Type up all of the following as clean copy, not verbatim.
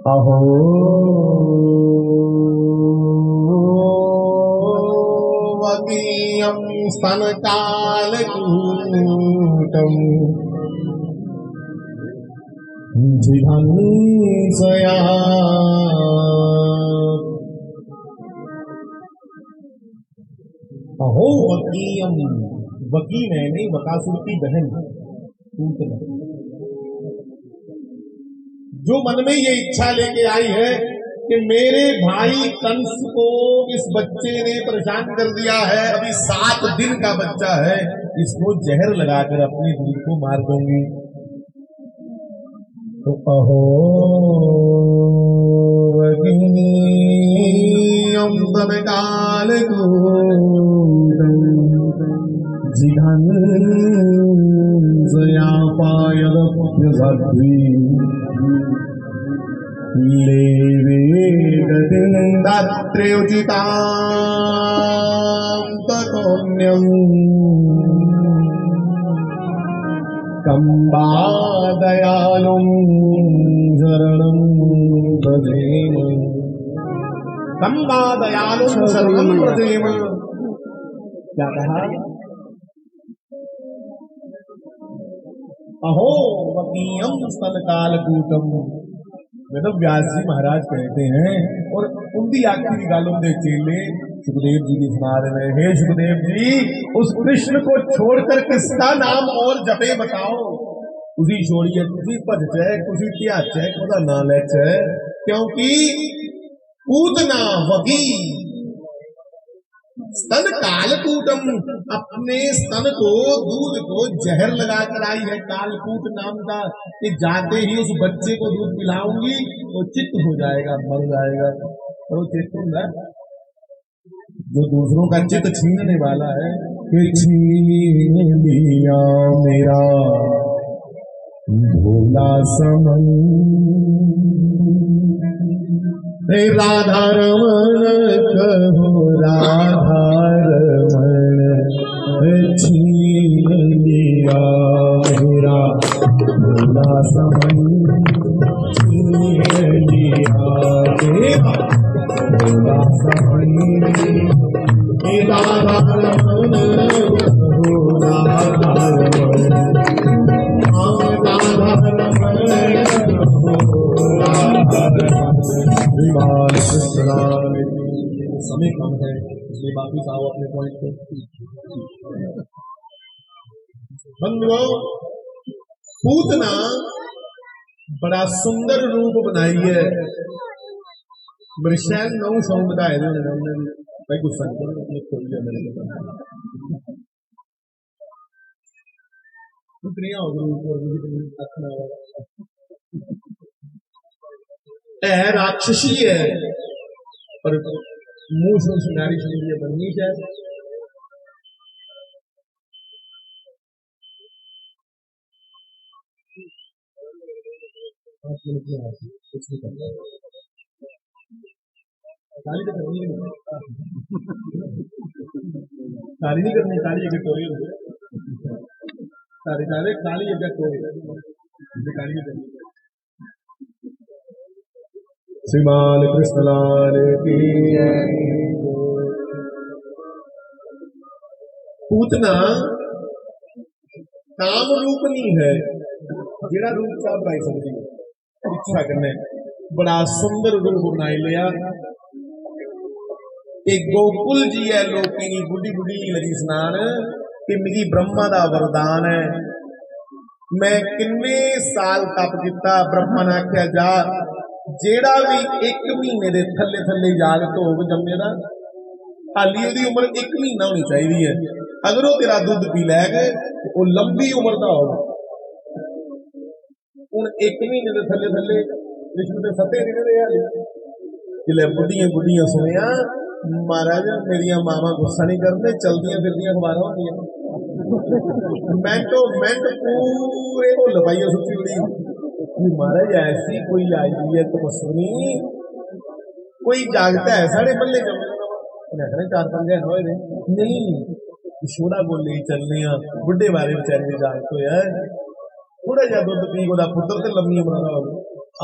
अहो वकीयं स्तनकालकूटम् जिघंसया। अहो वकीयम, वकी मैंने बकासुर की बहन पूतना, जो मन में ये इच्छा लेके आई है कि मेरे भाई कंस को इस बच्चे ने परेशान कर दिया है, अभी 7 दिन का बच्चा है, इसको जहर लगाकर अपनी दूध को मार दूंगी। तो अहो वकीयम स्तनकालकूटम् जिघंसया पायदप्यसाध्वी लेवेदतिन्दत्र्युचितां ततोऽन्यम् कम्बादयालुं शरणं व्रजेम। कम्बादयालुं शरणं व्रजेम। क्या कहा? अहो वकीयम स्तनकालकूटम। वेद व्यास जी महाराज कहते हैं, और उनकी आखिरी गालों के चेले सुखदेव जी भी सुना रहे हैं, हे सुखदेव जी, उस कृष्ण को छोड़कर किसका नाम और जपे बताओ। उसी छोड़िए, कुछ भज है, कुछ त्याच है, कुछ ना लेच है, क्योंकि पूतना वगी स्तन कालकूटम, अपने स्तन को, दूध को जहर लगाकर आई है कालकूट नाम का, कि जाते ही उस बच्चे को दूध पिलाऊंगी तो चित्त हो जाएगा, मर जाएगा। तो चित्त होगा जो दूसरों का चित्त छीनने वाला है, कि छीन लिया मेरा भोला समन, राधा रमण कहो राधा रमण, छीन लिया मेरा भोला समन, छीन लिया मेरा भोला समन, राधा रमण कहो राधा रमण, राधा रमण कहो राधा रमण। समय कम है, इसलिए वापिस आओ अपने पॉइंट पे। बंधुओं, पूतना बड़ा सुंदर रूप बनाई है। मृषैन 9 सौ बताए उन्होंने भाई, गुस्सा नहीं करो, अपने खोल दिया मैंने उतनी राक्षसी है, पर मुंह से सुनारी सुनिए बननी है। ताली तो करनी नहीं, ताली नहीं करनी, ताली एक टोरी ताली ताली ताली एक टोरी ताली नहीं करनी। श्रीमान कृष्णलाल की। पूतना काम रूपनी है, जेड़ा रूप चाह पाई सकती है, इच्छा करने बड़ा सुंदर रूप बनाई लिया। एक गोकुल जी है लोकी बुढ़ी बुढ़ी लगी स्नान कि मेरी ब्रह्मा दा वरदान है, मैं किन्ने साल तप किता, ब्रह्मा ने आख्या जा जेड़ा भी 1 महीने दे थले थले जाग धोग जम्मे दा, हाली ओदी उम्र 1 महीना होनी चाहिए है, अगर वो तेरा दुध पी लैगे वो लंबी उम्र का होगा। हूं 1 महीने दे थले थले विष्णु के 7 दिन रहे, जिले बुढ़िया बुढ़िया सुनिया महाराज मेरिया मामा गुस्सा नहीं करते, चलदियां फिरदियां अखबारां होंदियां, मिनटों मिनट पूरे ढोल पाइए सुची हुई महाराज ऐसी कोई आई है तपस्वी, कोई जागता है साढ़े मल्ले जमने 4-5 दिन होए नहीं, छोड़ा बोले चलने बुढ़े बारे बेचारे जागते है। थोड़ा जिहा दुध पी ओदा पुत्र ते लम्मी उमर दा होवे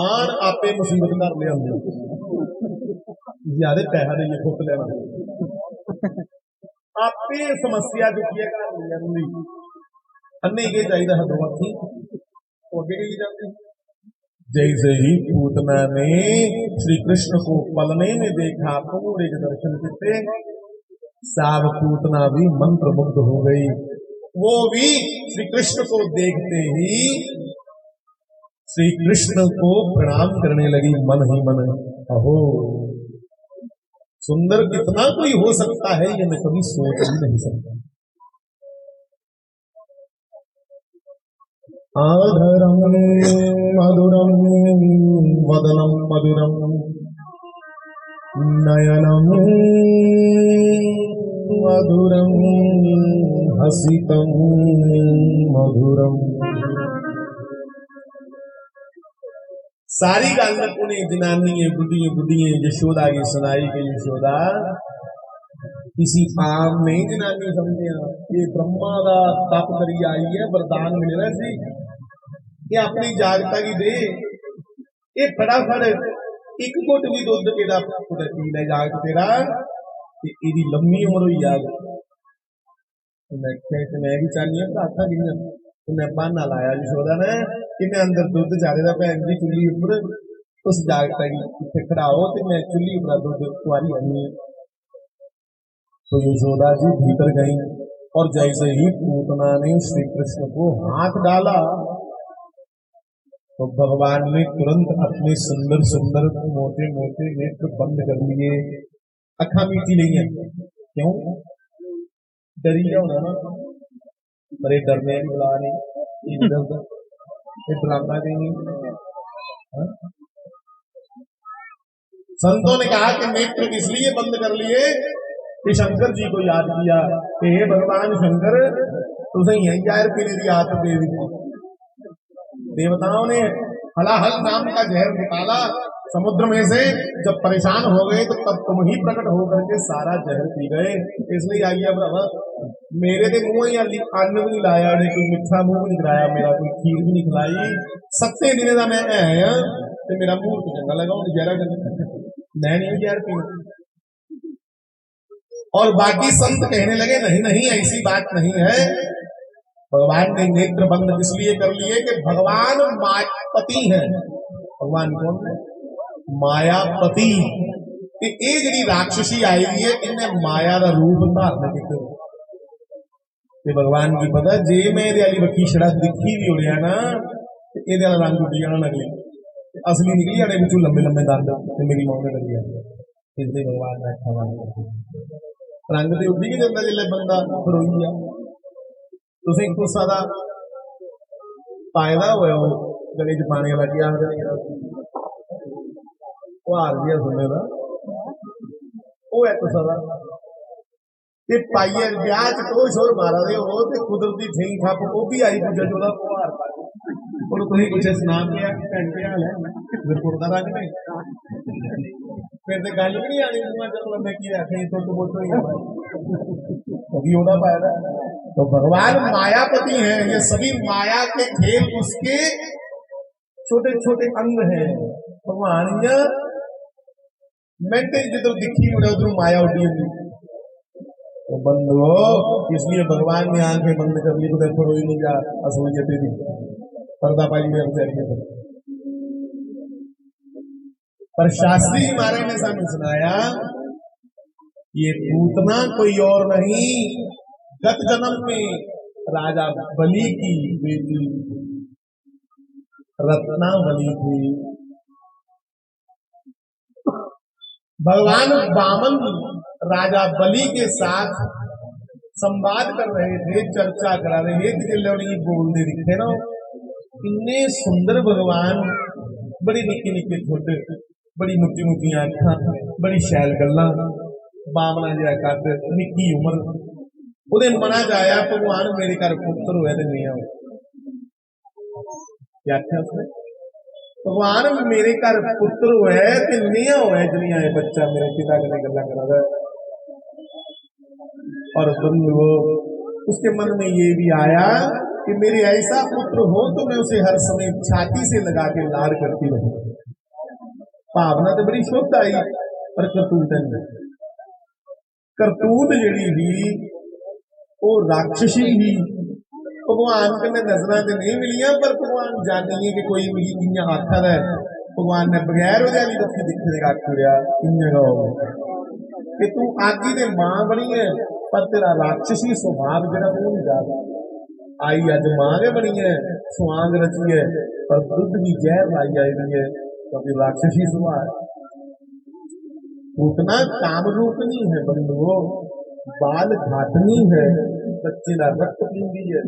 आन आपे मुसीबत कर लिया ज्यादा पैसा देइए खुद लेना आपे समस्या चुकी है घर लिया अन्ने के चाहिए हदों अखी अगे कही जाती जैसे ही पूतना ने श्री कृष्ण को पलने में देखा पूरे के दर्शन किए साव पूतना भी मंत्र मुग्ध हो गई वो भी श्री कृष्ण को देखते ही श्री कृष्ण को प्रणाम करने लगी मन ही मन अहो सुंदर कितना कोई हो सकता है ये मैं कभी सोच ही नहीं सकता आधरम मधुरम वदनम मधुरम नयनम मधुरम हसितम मधुरम सारी गल उन्हें जनानियां बुढ़िया यशोदा की सुनाई कि यशोदा किसी आम नहीं जनानी समझे ये ब्रह्मा का तप करी आई है वरदान मिल रहा सी ये अपनी जागता की दे ये फटाफट एक घुट भी दुध तेरा पी ले जाग तेरा इदी लम्मी उम्र हुई जाग मैं भी चाहनी है भराथा कि उन्हें बहाना लाया यशोदा ने कि अंदर दुध जाने का भैन की चुली उपर उस जागता की इतने खड़ाओ तो मैं चुली उपर दुध कुआरी आनी तो यशोदा जी भीतर गई और जैसे ही पूतना ने श्री कृष्ण को हाथ डाला तो भगवान ने तुरंत अपने सुंदर सुंदर मोटे मोटे नेत्र बंद कर लिए अखा मीठी नहीं है क्यों डरी जाओ ना अरे डरने की बुला नहीं ये ड्रामा नहीं संतों ने कहा कि नेत्र इसलिए बंद कर लिए कि शंकर जी को याद किया कि हे भगवान शंकर तुझे यही यार पीने की आदत दे दी देवताओं ने हलाहल नाम का जहर निकाला समुद्र में से जब परेशान हो गए तो तब तुम ही प्रकट होकर के सारा जहर पी गए इसलिए आइए बाबा मेरे तो मुंह ही अन्न भी नहीं लाया ने कोई मिठा मुंह भी नहीं कराया मेरा कोई खीर भी नहीं खिलाई 7 दिन का मैं है तो मेरा मुंह तो चंगा लगा जहरा मैं नहीं जहर पीना और बाकी संत कहने लगे नहीं नहीं ऐसी बात नहीं है भगवान ने नेत्र बंद इसलिए कर लिए कि भगवान मायापति है भगवान कौन है मायापति कि ये जी राक्षसी आई है इन्हें माया का रूप धारण किया भगवान की पता जे मैं वाली वक्की छड़ा दिखी भी हो गया ना ये रंग उड़ जाना नकली असली निकली जाने बिचू लंबे लंबे दंद मेरी मौत कर दिया इसलिए भगवान ने रंग तो उड़ी ही जाता जिले बंदा फरोई आ तुम गुस्सा का फायदा होया वो गले च पाने वाला क्या हार दिया सुनने का वो है गुस्सा का पाइए ब्याह च तो शोर मारा दे हो तो कुदरती ठेई खप वो भी आई पूजा चौदह वो हार पा और तुम कुछ सुना के घंटे हाल है गुरपुर का रंग नहीं फिर तो गल भी नहीं आनी चलो मैं की आखे तो बोतो ही कभी होना पाया तो भगवान मायापति हैं ये सभी माया के खेल उसके छोटे छोटे अंग हैं भगवान मिनट जिधर दिखी उड़े उधर माया उड़ी हुई तो बंधुओ इसलिए भगवान ने आंखें बंद कर ली तो देखो रोई नहीं जा असुविधा तेरी पर्दा पाई में बेचारी पर शास्त्री जी महाराज ने सानू सुनाया ये पूतना कोई और नहीं गत जन्म में राजा बलि की बेटी रत्नावली थी भगवान वामन राजा बलि के साथ संवाद कर रहे थे चर्चा करा रहे थे जिले बोलते दिखे ना इन्ने सुंदर भगवान बड़ी निक्के निक्के छोटे बड़ी मुट्टी मुट्टियां अखा बड़ी शैल गल्लां बावला जिहा कद निक्की उम्र उहदे मना च आया भगवान मेरे घर पुत्र होया ते नहीं आओ क्या आख्या उसने भगवान मेरे घर पुत्र होया ते नहीं होया च नहीं आए बच्चा मेरे पिता कने गल्लां करा और बंधुओ उसके मन में ये भी आया कि मेरे ऐसा पुत्र हो तो मैं उसे हर समय छाती से लगा के लाड़ करती रहूं। भावना तो बड़ी शुद्ध आई, पर करतूत नहीं। करतूत जिहड़ी ही वो राक्षसी ही भगवान के नजर से नहीं मिलिया, पर भगवान जानिए कि कोई मिली किया आखर है। भगवान ने बगैर रखी दिखने का आखिया कि तू आगी दे मां बनी है, पर तेरा राक्षसी स्वभाव जरा वो नहीं जाता। आई अज मां ने बनी है, सुहाग रची है, पर दुध की जहर लाई आई है, क्योंकि राक्षसी स्वभाव। उतना काम रूपनी है बंधुओं, बाल घाटनी है, बच्चे का रक्त पींदी है।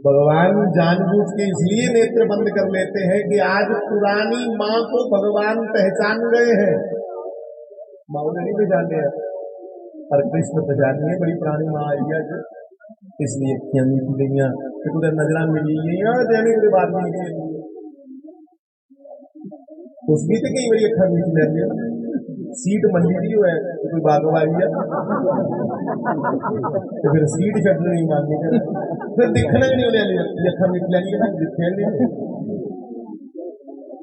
भगवान जानबूझ के इसलिए नेत्र बंद कर लेते हैं कि आज पुरानी माँ को भगवान पहचान गए हैं। माँ नहीं पहचानते हैं, पर कृष्ण पहचानिए बड़ी पुरानी माँ आई है, इसलिए अखियां मीट गई, तो नजर मिली गई देने के बाद मिली। उसकी तो कई बार अखा मीट लेंगे, सीट मंडी दी है तो कोई बागवाई है तो फिर सीट छड्डनी नहीं मांगी, फिर दिखना ही नहीं उन्हें अखा मीट लैनी दिखे नहीं,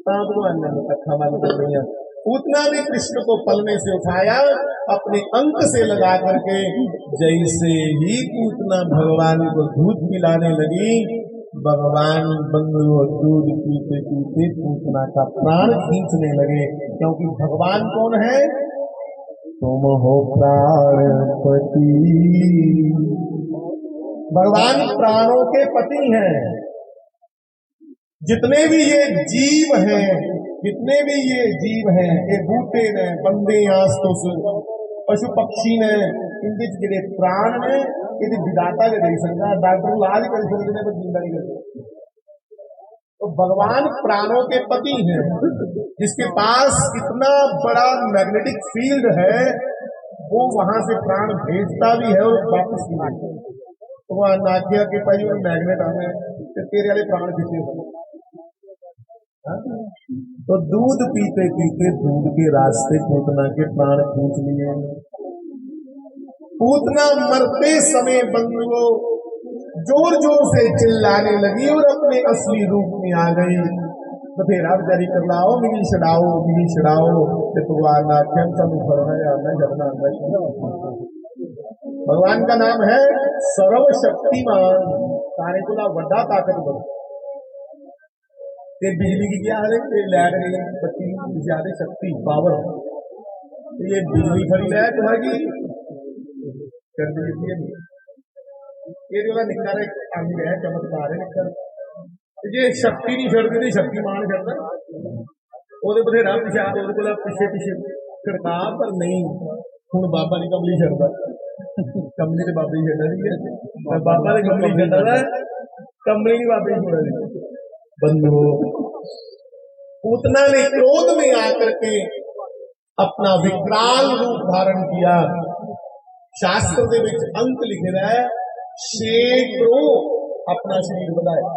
भगवान ने अखा बंद कर दी। उतना भी कृष्ण को पलने से उठाया, अपने अंक से लगा करके, जैसे ही पूतना भगवान को दूध पिलाने लगी, भगवान बंगलो दूध पीते पीते पूतना का प्राण खींचने लगे। क्योंकि भगवान कौन है? तुम हो प्राणपति। भगवान प्राणों के पति हैं। जितने भी ये जीव हैं, जितने भी ये जीव हैं, ये बूटे ने, बंदे, आस्तुस, पशु पक्षी ने, इनके जितने प्राण ने, यदि विदाता के दे सकता, डॉक्टर इलाज कर सकते हैं, पर जिंदा नहीं कर सकते। तो भगवान प्राणों के पति हैं, जिसके पास इतना बड़ा मैग्नेटिक फील्ड है, वो वहां से प्राण भेजता भी है और वापस भी भेजता है। तो वह नाकिया के भाई मैग्नेट आने तो तेरे वाले प्राण किसे हो। तो दूध पीते पीते दूध के रास्ते पूतना के प्राण खींच लिए। पूतना मरते समय बंधुओं जोर जोर से चिल्लाने लगी और अपने असली रूप में आ गई। बथेरा जारी कर लाओ, मिली छड़ाओ, मिली छड़ाओ। भगवान आख्यान सानू फड़ना जाना जगना। भगवान का नाम है सर्वशक्तिमान, सारे को वड्डा ताकतवर। बिजली की क्या है, लाइट गई, बत्ती ज्यादा शक्ति, पावर। ये बिजली खड़ी है तुम्हारी कर दी, ये जो निकल आदमी है, चमत्कार है निकल। जे शक्ति नहीं छड़ती तो शक्तिमान छड़ता, वो बथेरा पिछा पिछे पिछे छिड़का, पर नहीं हूं बाबा ने कमली छड़ता। कमली तो बाबा ही छड़ा दी है, बाबा ने कमली छड़ा, कमली नहीं बाबा ही छोड़ा दी। बंधु पूतना ने क्रोध में आकर के अपना विकराल रूप धारण किया। शास्त्र के विच अंक लिखे है, सैकड़ों अपना शरीर बढ़ाया।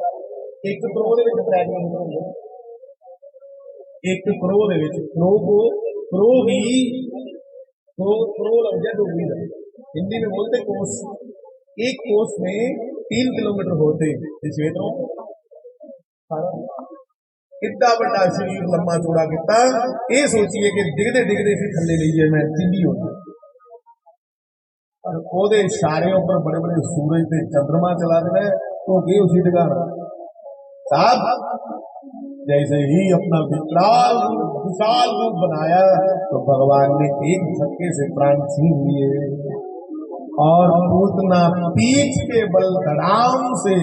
एक करोड़ एक करोड़ करोड़ लग जाए डोगरी का, हिंदी में बोलते कोस। एक कोस में 3 किलोमीटर होते क्षेत्रों। कितना बड़ा शरीर लंबा चौड़ा किता, ये सोचिए कि डिगदे डिगदे फिर थले लीजिए मैं सीधी होती। और इशारे पर बड़े बड़े सूरज से चंद्रमा चला देना तो गए उसी ठिकाना साहब। जैसे ही अपना विकराल विशाल रूप बनाया तो भगवान ने एक झटके से प्राण छीन लिए और पूतना पीठ के बल धड़ाम से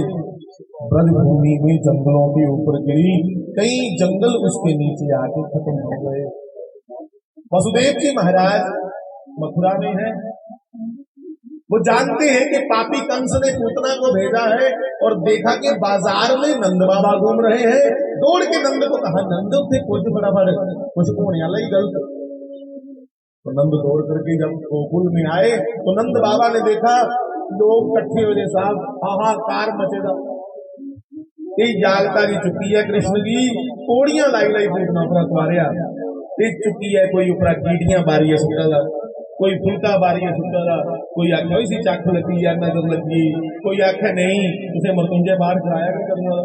ब्रजभूमि में जंगलों के ऊपर गिरी। कई जंगल उसके नीचे आके खत्म हो गए। वसुदेव जी महाराज मथुरा में है, वो जानते हैं कि पापी कंस ने पूतना को भेजा है और देखा कि बाजार में नंद बाबा घूम रहे हैं। दौड़ के नंद को कहा, नंद थे कुछ फटाफट कुछ होने वाला ही गलत। तो नंद दौड़ करके जब गोकुल में आए तो नंद बाबा ने देखा लोग इकट्ठे हो गए, साहब हाहाकार मचेगा। ये जागतारी चुकी है कृष्ण की, पौड़ियां लाई लाई पूतना अपना कुआरिया चुकी है। कोई उपरा कीटियां बारी है सुटा, कोई फुलका बारी सुतरा, कोई आखे इसी चख लगी या नजर लगी, कोई आखे नहीं उसे मरतुंजे बाहर कराया कि करूंगा।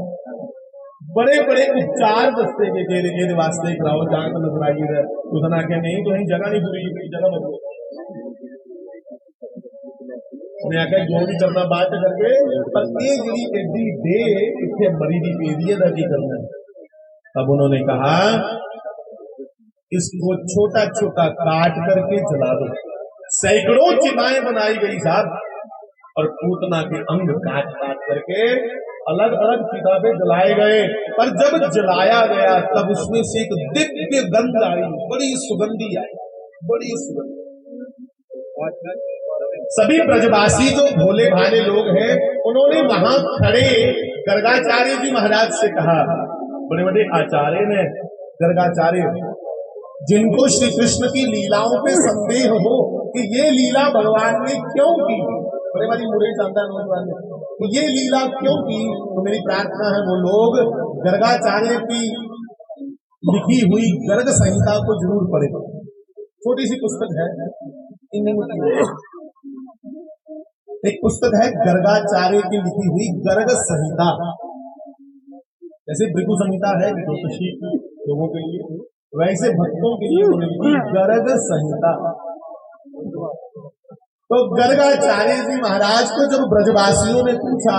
बड़े बड़े उपचार दसते के जेदे वास्ते कराओ जान तो नजर आई है, उसने आखे नहीं तो जगह नहीं पूरी जगह बदलो। उन्हें आख्या जो भी करना बात करके, पर ये जी एडी दे इतने मरी दी पेदी है की करना। तब उन्होंने कहा इसको छोटा छोटा काट करके जला दो। सैकड़ों चिताएं बनाई गई साहब, और पूतना के अंग काट काट करके अलग अलग चिता पे जलाए गए। पर जब जलाया गया तब उसमें से एक दिव्य गंध आई, बड़ी सुगंधी आई, बड़ी सुगंधी। सभी ब्रजवासी जो भोले भाले लोग हैं उन्होंने वहां खड़े गर्गाचार्य जी महाराज से कहा, बड़े बड़े आचार्य ने, गर्गाचार्य जिनको श्री कृष्ण की लीलाओं पे संदेह हो कि ये लीला भगवान ने क्यों की, बड़े बड़ी मुरे जानता है नौजवान ने ये लीला क्यों की, तो मेरी प्रार्थना है वो लोग गर्गाचार्य की लिखी हुई गर्ग संहिता को जरूर पढ़े। छोटी सी पुस्तक है, एक पुस्तक है गर्गाचार्य की लिखी हुई गर्ग संहिता। जैसे भृगु संहिता है लोगों के लिए, वैसे भक्तों के लिए गर्ग संहिता। तो गर्गाचार्य जी महाराज को जब ब्रजवासियों ने पूछा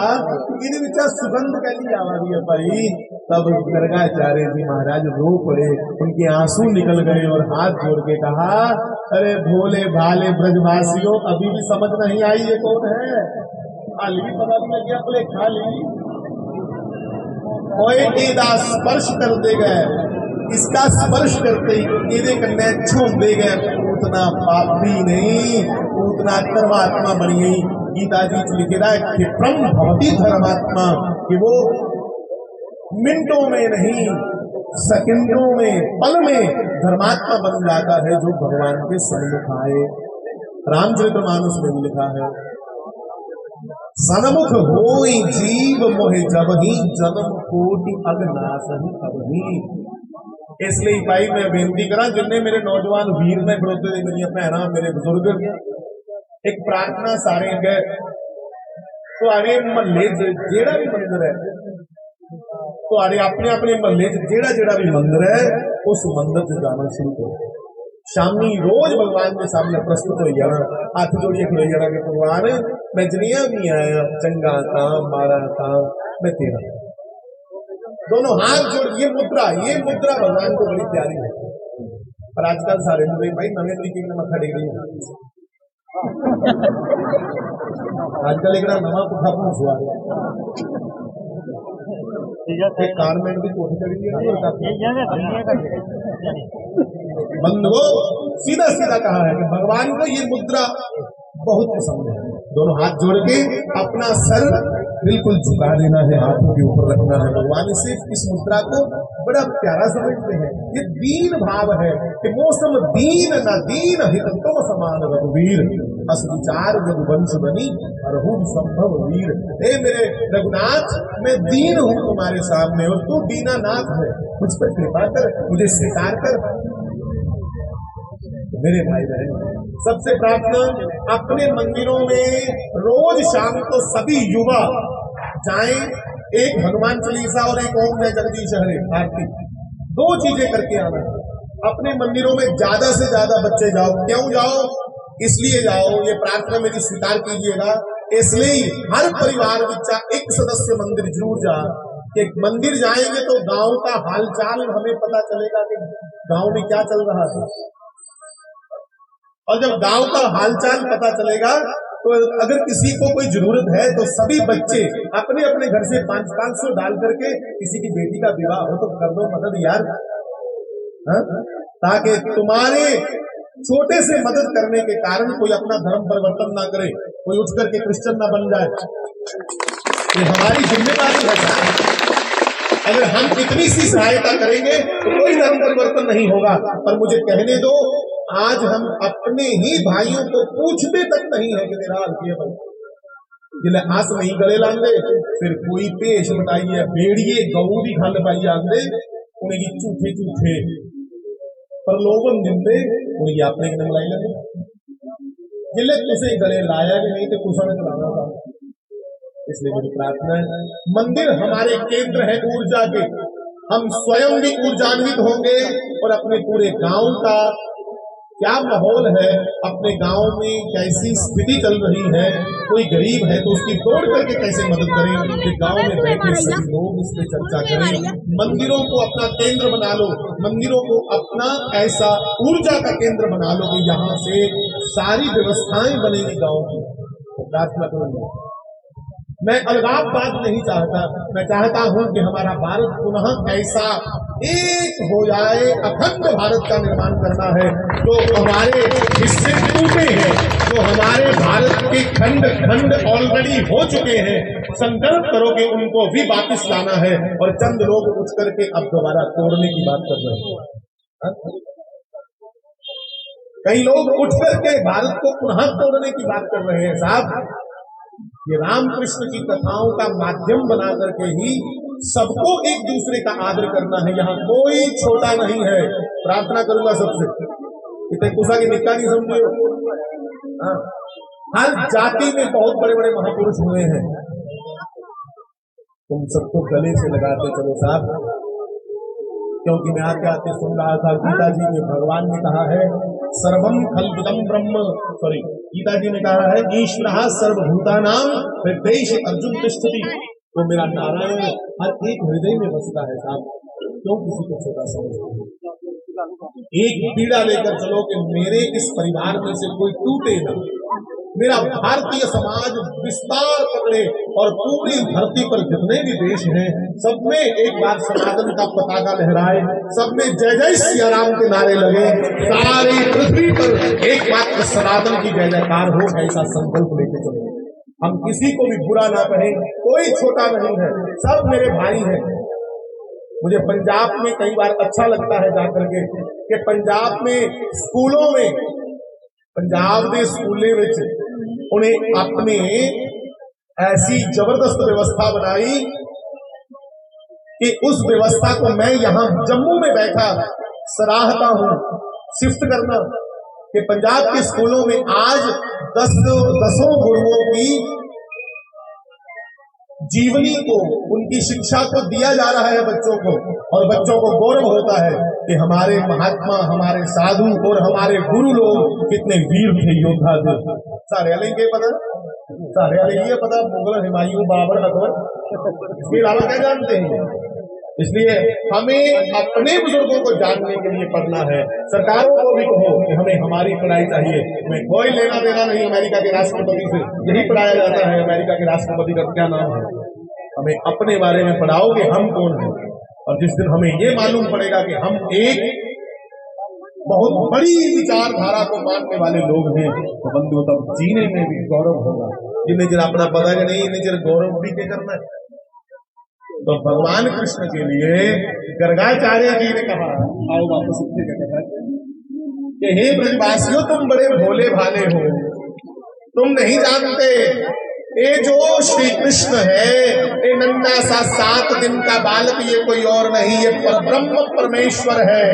इन विचा सुगंध कैसी आवाज़ है भाई, तब गर्गाचार्य जी महाराज रो पड़े, उनके आंसू निकल गए और हाथ जोड़ के कहा, अरे भोले भाले ब्रजवासियों अभी भी समझ नहीं आई ये कौन है। खाली पता नहीं लगे अपने खाली कोई स्पर्श कर दे गए, इसका स्पर्श करते ही ये कन्या छूट दे गए, उतना पापी नहीं उतना धर्मात्मा बनी गई। गीता जी लिखे रहा है क्षिप्रम भवती धर्मात्मा, कि वो मिनटों में नहीं सेकंडों में पल में धर्मात्मा बन जाता है जो भगवान के सन्मुख आए। रामचरितमानस में भी लिखा है, सन्मुख होई जीव मोहे जब ही जन्म कोटि अगनाश ही अबही। इसलिए भाई मैं बेनती करा जिन्हें मेरे नौजवान वीर ने खड़ोते थे, मेरी भैन मेरे बुजुर्ग, एक प्रार्थना सारे गए तो अरे महल्ले जेड़ा भी मंदिर है, तो अरे अपने अपने महल्ले जेड़ा जेड़ा भी मंदिर है उस मंदिर से जाना शुरू करो। शामी रोज भगवान के सामने प्रस्तुत हो जाना, हाथ जोड़िए खड़ो जाना कि भगवान मैं जनिया भी आया, चंगा था मारा था मैं तेरा। दोनों हाथ जोड़, ये मुद्रा भगवान को बड़ी प्यारी है। पर आजकल सारे भाई नवे तरीके की मत्था टेक रही है। आजकल एक नवा पुठा पूछ हुआ कारमेंट की कोशिश करेंगे। बंधुओं सीधा सीधा कहा है कि भगवान को ये मुद्रा बहुत पसंद है। दोनों हाथ जोड़ के अपना सर बिल्कुल झुका देना है, हाथों के ऊपर रखना है। भगवान इसे इस मुद्रा को बड़ा प्यारा समझते हैं। ये दीन भाव है कि मौसम दीन न दीन हित तुम समान रघुवीर, अस विचार रघुवंश बनी अरहु संभव वीर। हे मेरे रघुनाथ मैं दीन हूँ तुम्हारे सामने और तू दीनानाथ है, मुझ पर कृपा कर, मुझे स्वीकार कर। मेरे भाई बहन सबसे प्रार्थना अपने मंदिरों में रोज शाम को सभी युवा जाएं, एक हनुमान चालीसा और एक ओम जय जगदीश हरे आरती, दो चीजें करके आना। अपने मंदिरों में ज्यादा से ज्यादा बच्चे जाओ। क्यों जाओ? इसलिए जाओ, ये प्रार्थना मेरी स्वीकार कीजिएगा, इसलिए हर परिवार बच्चा एक सदस्य मंदिर जरूर जा। एक मंदिर जाएंगे तो गांव का हालचाल हमें पता चलेगा कि गांव में क्या चल रहा है, और जब गांव का हालचाल पता चलेगा तो अगर किसी को कोई जरूरत है तो सभी बच्चे अपने अपने घर से 500-500 डाल करके किसी की बेटी का विवाह हो तो कर दो मदद यार, ताकि तुम्हारे छोटे से मदद करने के कारण कोई अपना धर्म परिवर्तन ना करे, कोई उठ करके क्रिश्चियन ना बन जाए। ये हमारी जिम्मेदारी है। अगर हम इतनी सी सहायता करेंगे तो कोई धर्म परिवर्तन नहीं होगा। पर मुझे कहने दो, आज हम अपने ही भाइयों को पूछते तक नहीं है कि तेरा हाल किया भाई, जिले आस नहीं गले लांदे, फिर कोई पेश बताइए भेड़िए गऊ भी खा पाइए आंदे, उन्हें झूठे झूठे प्रलोभन जिंदे उन्हें अपने के मलाई लगे। जिले तुझे गले लाया कि नहीं तो कुछ चलाना था। इसलिए मेरी प्रार्थना है, मंदिर हमारे केंद्र है ऊर्जा के, हम स्वयं भी ऊर्जान्वित होंगे और अपने पूरे गांव का क्या माहौल है, अपने गांव में कैसी स्थिति चल रही है, कोई गरीब है तो उसकी तोड़ करके कैसे मदद करें, कि गांव में बैठे सभी लोग इस पे चर्चा करें। मंदिरों को अपना केंद्र बना लो, मंदिरों को अपना ऐसा ऊर्जा का केंद्र बना लो कि यहाँ से सारी व्यवस्थाएं बनेगी गांव की। प्रार्थना करूंगा, मैं अलगाववाद नहीं चाहता, मैं चाहता हूं कि हमारा भारत पुनः ऐसा एक हो जाए, अखंड भारत का निर्माण करना है। जो हमारे हिस्से टूटे हैं, जो हमारे भारत के खंड खंड ऑलरेडी हो चुके हैं, संकल्प करो कि उनको भी वापस लाना है। और चंद लोग उठ करके अब दोबारा तोड़ने की बात कर रहे हैं। कई लोग उठ करके भारत को पुनः तोड़ने की बात कर रहे हैं। साहब, ये रामकृष्ण की कथाओं का माध्यम बना करके ही सबको एक दूसरे का आदर करना है। यहाँ कोई छोटा नहीं है। प्रार्थना करूंगा सबसे, इतने कुशा की निकाह नहीं समझिए। हर जाति में बहुत बड़े बड़े महापुरुष हुए हैं, तुम सबको गले से लगाते चलो साहब। क्योंकि मैं आते आते सुन रहा था, गीता जी में भगवान ने कहा है सर्वम खल्विदम ब्रह्म, सॉरी गीता जी ने कहा है ईश्वरः सर्वभूतानां हृदयेषु अर्जुन तिष्ठति। तो मेरा नारायण हर एक हृदय में बसता है साहब, क्यों किसी को छोटा समझते? एक पीड़ा लेकर चलो कि मेरे इस परिवार में से कोई टूटे ना, मेरा भारतीय समाज विस्तार पकड़े और पूरी धरती पर जितने भी देश हैं सब में एक बार सनातन का पताका लहराए, सब में जय जय सिया राम के नारे लगे, सारी पृथ्वी पर एकमात्र सनातन की जय जयकार हो, ऐसा संकल्प लेके चले। हम किसी को भी बुरा ना कहें, कोई छोटा नहीं है, सब मेरे भाई हैं। मुझे पंजाब में कई बार अच्छा लगता है जाकर के कि पंजाब में स्कूलों में, पंजाब के स्कूलों में उन्हें अपने ऐसी जबरदस्त व्यवस्था बनाई कि उस व्यवस्था को मैं यहाँ जम्मू में बैठा सराहता हूँ। शिफ्ट करना कि पंजाब के स्कूलों में आज दसों गुरुओं की जीवनी को, उनकी शिक्षा को दिया जा रहा है बच्चों को, और बच्चों को गौरव होता है कि हमारे महात्मा, हमारे साधु और हमारे गुरु लोग कितने वीर थे, योद्धा थे। सारे अलग के पता, सारे अलग ये पता, मुगल, हुमायूं, बाबर, अकबर, इसके अलावा क्या जानते हैं? इसलिए हमें अपने बुजुर्गों को जानने के लिए पढ़ना है। सरकारों को भी कहो कि हमें हमारी पढ़ाई चाहिए, हमें कोई लेना देना नहीं अमेरिका के राष्ट्रपति से, यही पढ़ाया जाता है अमेरिका के राष्ट्रपति का क्या नाम है। हमें अपने बारे में पढ़ाओ कि हम कौन हैं, और जिस दिन हमें ये मालूम पड़ेगा कि हम एक बहुत बड़ी विचारधारा को मानने वाले लोग हैं, तो बंधु तब जीने में भी गौरव होगा। जिन्हें जरा अपना पता कि नहीं, इन्हें जरा गौरव भी क्या करना है। तो भगवान कृष्ण के लिए गर्गाचार्य जी ने कहा, आओ वापस कि हे ब्रजवासियों, तुम बड़े भोले भाले हो, तुम नहीं जानते ये जो श्री कृष्ण है, ये नन्ना सा 7 दिन का बालक, ये कोई और नहीं, ये परब्रह्म परमेश्वर है।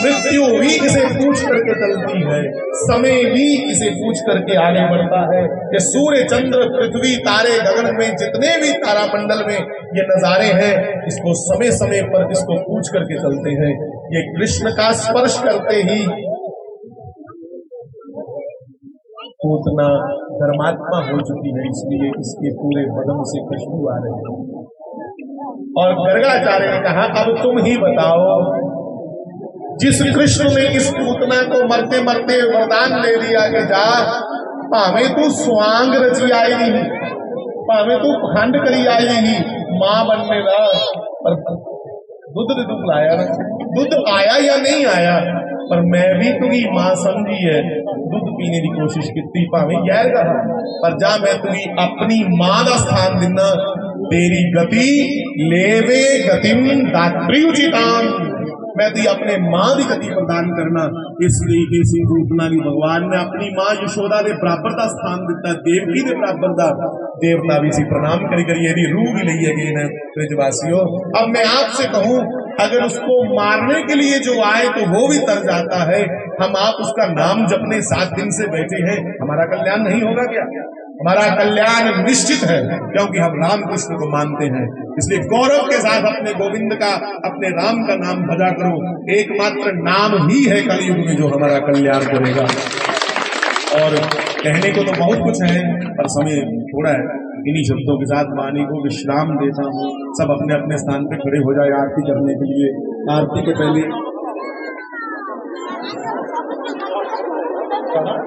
मृत्यु भी इसे पूछ करके चलती है, समय भी इसे पूछ करके आगे बढ़ता है। ये सूर्य, चंद्र, पृथ्वी, तारे, गगन में जितने भी तारामंडल में ये नजारे हैं, इसको समय समय पर इसको पूछ करके चलते हैं। ये कृष्ण का स्पर्श करते ही पूतना धर्मात्मा हो चुकी है, इसलिए इसके पूरे बदन से खुशबू आ रही है। और गर्गाचार्य ने कहा, अब तुम ही बताओ, जिस कृष्ण ने इस पूतना को मरते मरते वरदान ले लिया कि जा, भावे तू स्वांग रची आई नहीं, भावे तू खंड करी आई नहीं, मां बनने का, पर दुध ने दुख लाया ना, दुध आया या नहीं आया, पर मैं भी तुझी मां समझी है, दुध पीने की कोशिश की, भावे गैर कहा, पर जा मैं तुझी अपनी मां का स्थान दिना, तेरी गति लेवे गतिम दात्री उचिताम, मैं दी अपने मां की गति प्रदान करना। इसलिए इसी पूतना की भगवान ने अपनी मां यशोदा के बराबर का स्थान दिता, देवकी के बराबर का, देवता भी इसी प्रणाम करी करिए, यदि रूह भी लई है ब्रजवासियों। अब मैं आपसे कहूं, अगर उसको मारने के लिए जो आए तो वो भी तर जाता है, हम आप उसका नाम जपने 7 दिन से बैठे हैं, हमारा कल्याण नहीं होगा क्या? हमारा कल्याण निश्चित है, क्योंकि हम राम कृष्ण को मानते हैं। इसलिए गौरव के साथ अपने गोविंद का, अपने राम का नाम भजा करो। एकमात्र नाम ही है कलयुग में जो हमारा कल्याण करेगा। और कहने को तो बहुत कुछ है, पर समय थोड़ा है। इन्हीं शब्दों के साथ वाणी को विश्राम देता हूँ। सब अपने अपने स्थान पे खड़े हो जाए आरती करने के लिए। आरती के पहले